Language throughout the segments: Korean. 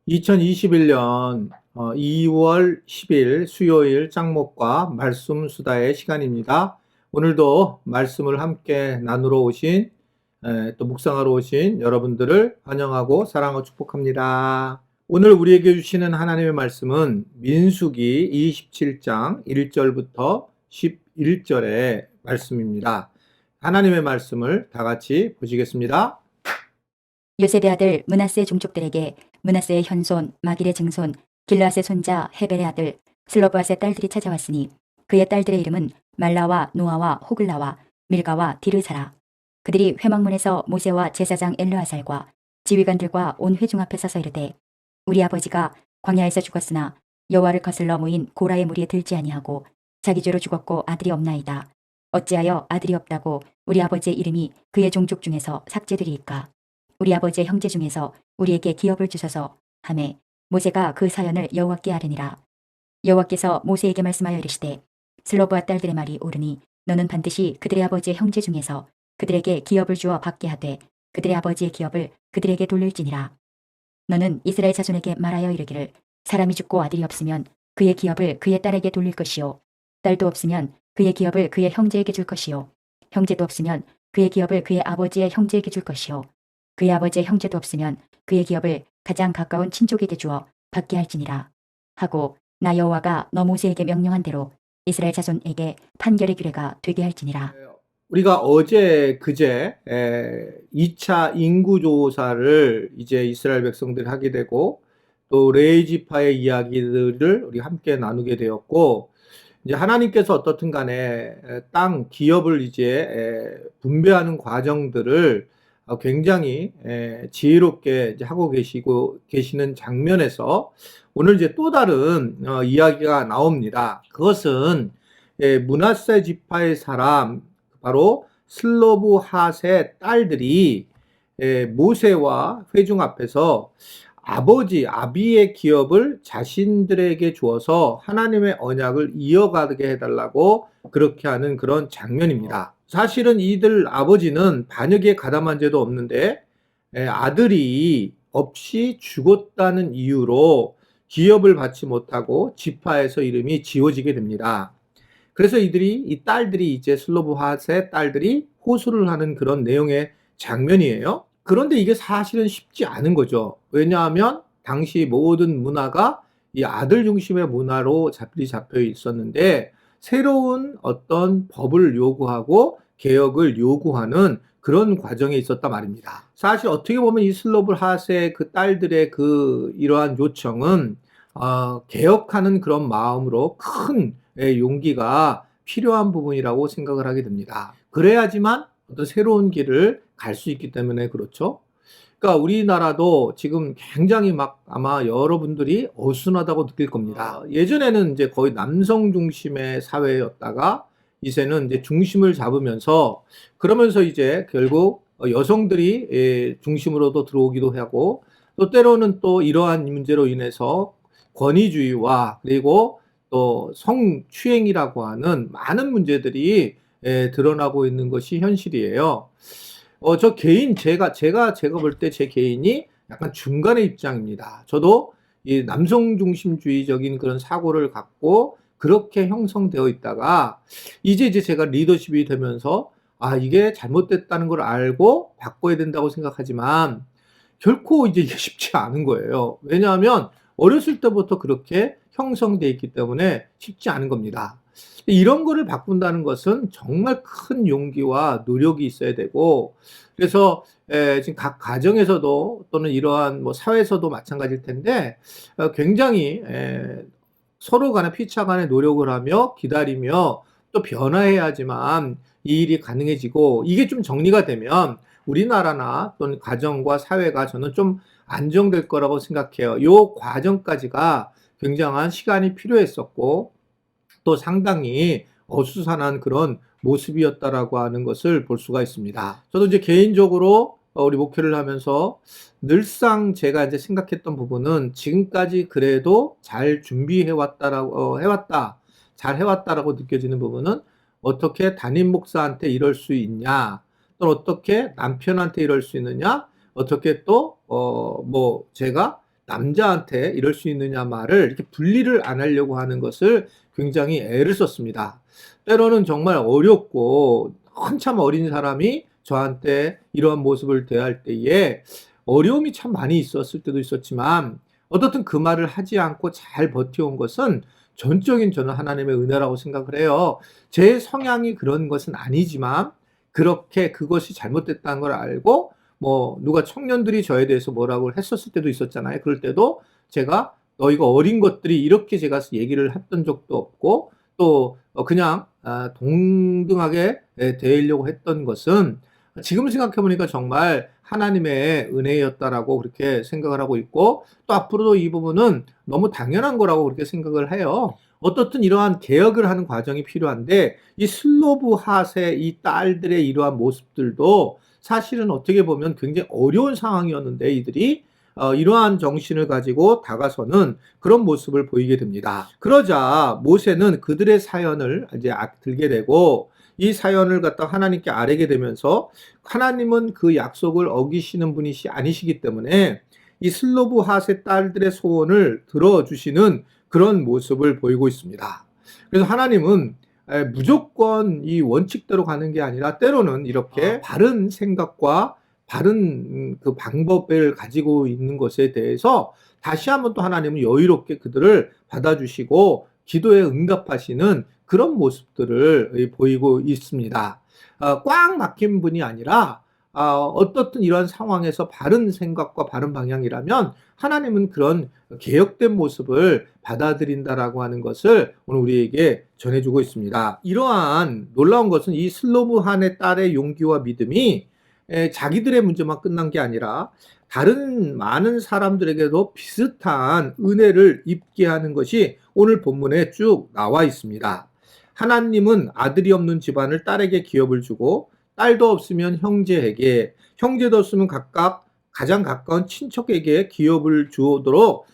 2021년 2월 10일 수요일 짱목과 말씀 수다의 시간입니다. 오늘도 말씀을 함께 나누러 오신 또 묵상하러 오신 여러분들을 환영하고 사랑하고 축복합니다. 오늘 우리에게 주시는 하나님의 말씀은 민수기 27장 1절부터 11절의 말씀입니다. 하나님의 말씀을 다 같이 보시겠습니다. 요셉의 아들 므낫세 종족들에게 므낫세의 현손 마길의 증손 길르앗의 손자 헤벨의 아들 슬로브앗의 딸들이 찾아왔으니 그의 딸들의 이름은 말라와 노아와 호글라와 밀가와 디르사라. 그들이 회막문에서 모세와 제사장 엘르아살과 지휘관들과 온 회중 앞에 서서 이르되 우리 아버지가 광야에서 죽었으나 여호와를 거슬러 모인 고라의 무리에 들지 아니하고 자기 죄로 죽었고 아들이 없나이다. 어찌하여 아들이 없다고 우리 아버지의 이름이 그의 종족 중에서 삭제되리이까. 우리 아버지의 형제 중에서 우리에게 기업을 주소서 하매 모세가 그 사연을 여호와께 아뢰니라. 여호와께서 모세에게 말씀하여 이르시되 슬로브와 딸들의 말이 옳으니 너는 반드시 그들의 아버지의 형제 중에서 그들에게 기업을 주어 받게 하되 그들의 아버지의 기업을 그들에게 돌릴지니라. 너는 이스라엘 자손에게 말하여 이르기를 사람이 죽고 아들이 없으면 그의 기업을 그의 딸에게 돌릴 것이요 딸도 없으면 그의 기업을 그의 형제에게 줄 것이요 형제도 없으면 그의 기업을 그의 아버지의 형제에게 줄 것이요 그의 아버지의 형제도 없으면 그의 기업을 가장 가까운 친족에게 주어 받게 할지니라 하고 나 여호와가 너 모세에게 명령한 대로 이스라엘 자손에게 판결의 규례가 되게 할지니라. 우리가 어제 그제 2차 인구조사를 이제 이스라엘 백성들이 하게 되고 또 레위 지파의 이야기들을 우리 함께 나누게 되었고 이제 하나님께서 어떻든 간에 땅 기업을 이제 분배하는 과정들을 굉장히 지혜롭게 이제 하고 계시는 장면에서 오늘 이제 또 다른 이야기가 나옵니다. 그것은 므낫세 지파의 사람 바로 슬로브핫의 딸들이 모세와 회중 앞에서 아비의 기업을 자신들에게 주어서 하나님의 언약을 이어가게 해달라고 그렇게 하는 그런 장면입니다. 사실은 이들 아버지는 반역에 가담한 죄도 없는데 아들이 없이 죽었다는 이유로 기업을 받지 못하고 지파에서 이름이 지워지게 됩니다. 그래서 이 딸들이 이제 슬로브핫의 딸들이 호소를 하는 그런 내용의 장면이에요. 그런데 이게 사실은 쉽지 않은 거죠. 왜냐하면 당시 모든 문화가 이 아들 중심의 문화로 잡혀 있었는데 새로운 어떤 법을 요구하고 개혁을 요구하는 그런 과정에 있었단 말입니다. 사실 어떻게 보면 이 슬로브핫의 그 딸들의 이러한 요청은 개혁하는 그런 마음으로 큰 용기가 필요한 부분이라고 생각을 하게 됩니다. 그래야지만 어떤 새로운 길을 갈 수 있기 때문에 그렇죠. 그러니까 우리나라도 지금 굉장히 아마 여러분들이 어수선하다고 느낄 겁니다. 예전에는 이제 거의 남성 중심의 사회였다가 이제는 이제 중심을 잡으면서 그러면서 이제 결국 여성들이 중심으로도 들어오기도 하고 또 때로는 또 이러한 문제로 인해서 권위주의와 그리고 또 성추행이라고 하는 많은 문제들이 드러나고 있는 것이 현실이에요. 제가 볼 때 제 개인이 약간 중간의 입장입니다. 저도 이 남성 중심주의적인 그런 사고를 갖고 그렇게 형성되어 있다가 이제 제가 리더십이 되면서 이게 잘못됐다는 걸 알고 바꿔야 된다고 생각하지만 결코 이제 이게 쉽지 않은 거예요. 왜냐하면 어렸을 때부터 그렇게 형성되어 있기 때문에 쉽지 않은 겁니다. 이런 거를 바꾼다는 것은 정말 큰 용기와 노력이 있어야 되고 그래서 지금 각 가정에서도 또는 이러한 뭐 사회에서도 마찬가지일 텐데 굉장히 서로 간에 피차 간에 노력을 하며 기다리며 또 변화해야지만 이 일이 가능해지고 이게 좀 정리가 되면 우리나라나 또는 가정과 사회가 저는 좀 안정될 거라고 생각해요. 요 과정까지가 굉장한 시간이 필요했었고 또 상당히 어수선한 그런 모습이었다라고 하는 것을 볼 수가 있습니다. 저도 이제 개인적으로 우리 목회를 하면서 늘상 제가 이제 생각했던 부분은 지금까지 그래도 잘 잘 해왔다라고 느껴지는 부분은 어떻게 담임 목사한테 이럴 수 있냐, 또 어떻게 남편한테 이럴 수 있느냐, 어떻게 또 제가 남자한테 이럴 수 있느냐 말을 이렇게 분리를 안 하려고 하는 것을 굉장히 애를 썼습니다. 때로는 정말 어렵고 한참 어린 사람이 저한테 이러한 모습을 대할 때에 어려움이 참 많이 있었을 때도 있었지만 어떻든 그 말을 하지 않고 잘 버텨온 것은 전적인 저는 하나님의 은혜라고 생각을 해요. 제 성향이 그런 것은 아니지만 그렇게 그것이 잘못됐다는 걸 알고 뭐 누가 청년들이 저에 대해서 뭐라고 했었을 때도 있었잖아요. 그럴 때도 제가 너희가 어린 것들이 이렇게 제가 얘기를 했던 적도 없고 또 그냥 동등하게 대하려고 했던 것은 지금 생각해 보니까 정말 하나님의 은혜였다라고 그렇게 생각을 하고 있고 또 앞으로도 이 부분은 너무 당연한 거라고 그렇게 생각을 해요. 어떻든 이러한 개혁을 하는 과정이 필요한데 이 슬로브 핫의 이 딸들의 이러한 모습들도 사실은 어떻게 보면 굉장히 어려운 상황이었는데 이들이 이러한 정신을 가지고 다가서는 그런 모습을 보이게 됩니다. 그러자 모세는 그들의 사연을 이제 들게 되고 이 사연을 갖다 하나님께 아뢰게 되면서 하나님은 그 약속을 어기시는 분이 아니시기 때문에 이 슬로브 핫의 딸들의 소원을 들어주시는 그런 모습을 보이고 있습니다. 그래서 하나님은 무조건 이 원칙대로 가는 게 아니라 때로는 이렇게 바른 생각과 바른 그 방법을 가지고 있는 것에 대해서 다시 한번 또 하나님은 여유롭게 그들을 받아주시고 기도에 응답하시는 그런 모습들을 보이고 있습니다. 꽉 막힌 분이 아니라 어떻든 이런 상황에서 바른 생각과 바른 방향이라면 하나님은 그런 개혁된 모습을 받아들인다라고 하는 것을 오늘 우리에게 전해주고 있습니다. 이러한 놀라운 것은 이 슬로무한의 딸의 용기와 믿음이 자기들의 문제만 끝난 게 아니라 다른 많은 사람들에게도 비슷한 은혜를 입게 하는 것이 오늘 본문에 쭉 나와 있습니다. 하나님은 아들이 없는 집안을 딸에게 기업을 주고 딸도 없으면 형제에게, 형제도 없으면 각각 가장 가까운 친척에게 기업을 주도록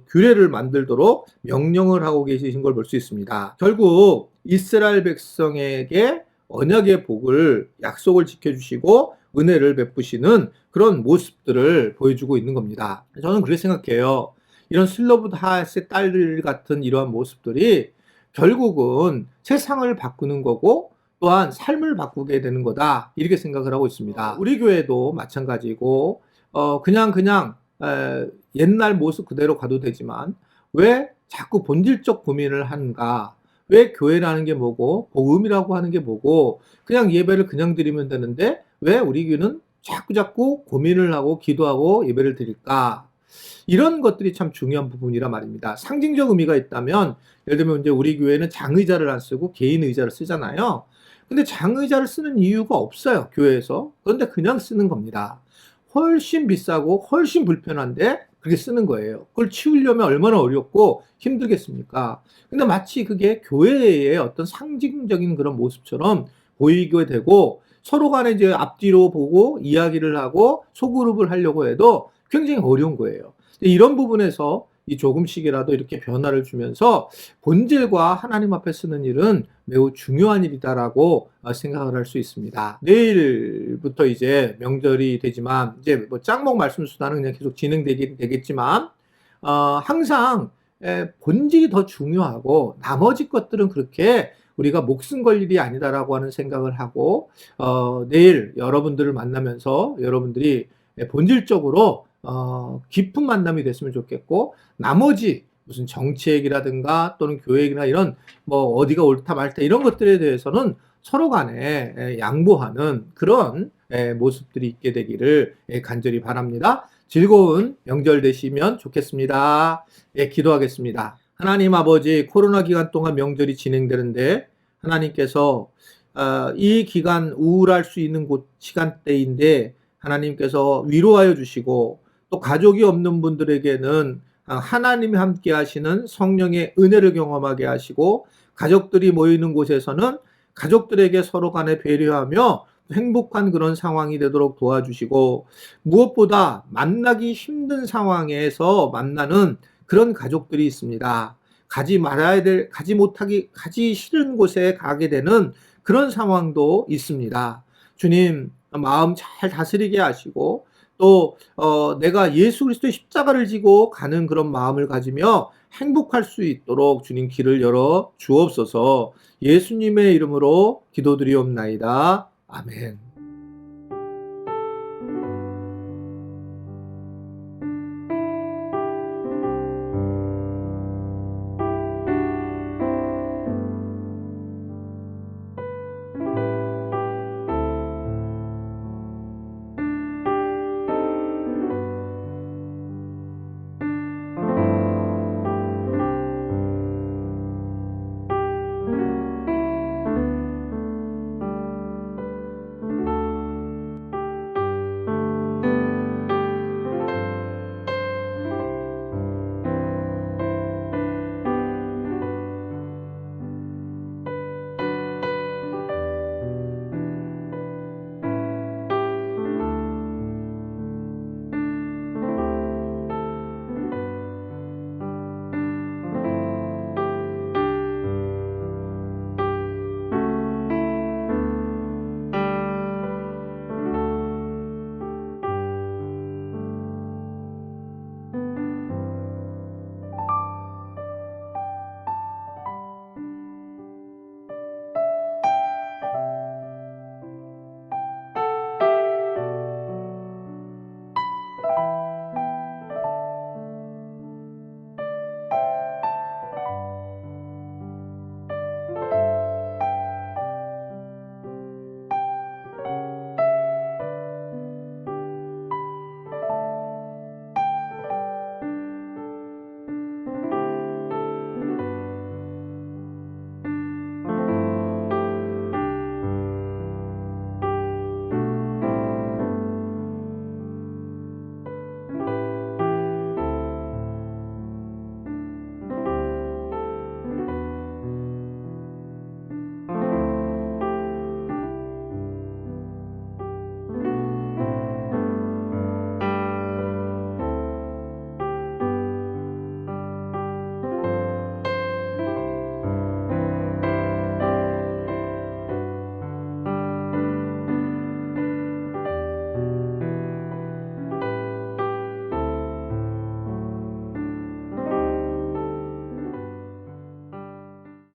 규례를 만들도록 명령을 하고 계신 걸 볼 수 있습니다. 결국 이스라엘 백성에게 언약의 복을 약속을 지켜주시고 은혜를 베푸시는 그런 모습들을 보여주고 있는 겁니다. 저는 그렇게 생각해요. 이런 슬로브닷의 딸들 같은 이러한 모습들이 결국은 세상을 바꾸는 거고 또한 삶을 바꾸게 되는 거다 이렇게 생각을 하고 있습니다. 우리 교회도 마찬가지고 그냥 옛날 모습 그대로 가도 되지만 왜 자꾸 본질적 고민을 하는가? 왜 교회라는 게 뭐고 복음이라고 하는 게 뭐고 그냥 예배를 그냥 드리면 되는데 왜 우리 교회는 자꾸 고민을 하고 기도하고 예배를 드릴까? 이런 것들이 참 중요한 부분이라 말입니다. 상징적 의미가 있다면 예를 들면 이제 우리 교회는 장의자를 안 쓰고 개인 의자를 쓰잖아요. 근데 장의자를 쓰는 이유가 없어요, 교회에서. 그런데 그냥 쓰는 겁니다. 훨씬 비싸고 훨씬 불편한데 그렇게 쓰는 거예요. 그걸 치우려면 얼마나 어렵고 힘들겠습니까? 근데 마치 그게 교회의 어떤 상징적인 그런 모습처럼 보이게 되고 서로 간에 이제 앞뒤로 보고 이야기를 하고 소그룹을 하려고 해도 굉장히 어려운 거예요. 이런 부분에서 이 조금씩이라도 이렇게 변화를 주면서 본질과 하나님 앞에 쓰는 일은 매우 중요한 일이다라고 생각을 할 수 있습니다. 내일부터 이제 명절이 되지만 이제 뭐 짱목 말씀 수단은 그냥 계속 진행되겠지만 항상 본질이 더 중요하고 나머지 것들은 그렇게 우리가 목숨 걸 일이 아니다라고 하는 생각을 하고 내일 여러분들을 만나면서 여러분들이 본질적으로 깊은 만남이 됐으면 좋겠고 나머지 무슨 정치액이라든가 또는 교육이나 이런 뭐 어디가 옳다 말다 이런 것들에 대해서는 서로 간에 양보하는 그런 모습들이 있게 되기를 간절히 바랍니다. 즐거운 명절 되시면 좋겠습니다. 기도하겠습니다. 하나님 아버지, 코로나 기간 동안 명절이 진행되는데 하나님께서 이 기간 우울할 수 있는 시간대인데 하나님께서 위로하여 주시고 또 가족이 없는 분들에게는 하나님이 함께 하시는 성령의 은혜를 경험하게 하시고 가족들이 모이는 곳에서는 가족들에게 서로 간에 배려하며 행복한 그런 상황이 되도록 도와주시고 무엇보다 만나기 힘든 상황에서 만나는 그런 가족들이 있습니다. 가지 싫은 곳에 가게 되는 그런 상황도 있습니다. 주님, 마음 잘 다스리게 하시고 또 내가 예수 그리스도의 십자가를 지고 가는 그런 마음을 가지며 행복할 수 있도록 주님 길을 열어 주옵소서. 예수님의 이름으로 기도드리옵나이다. 아멘.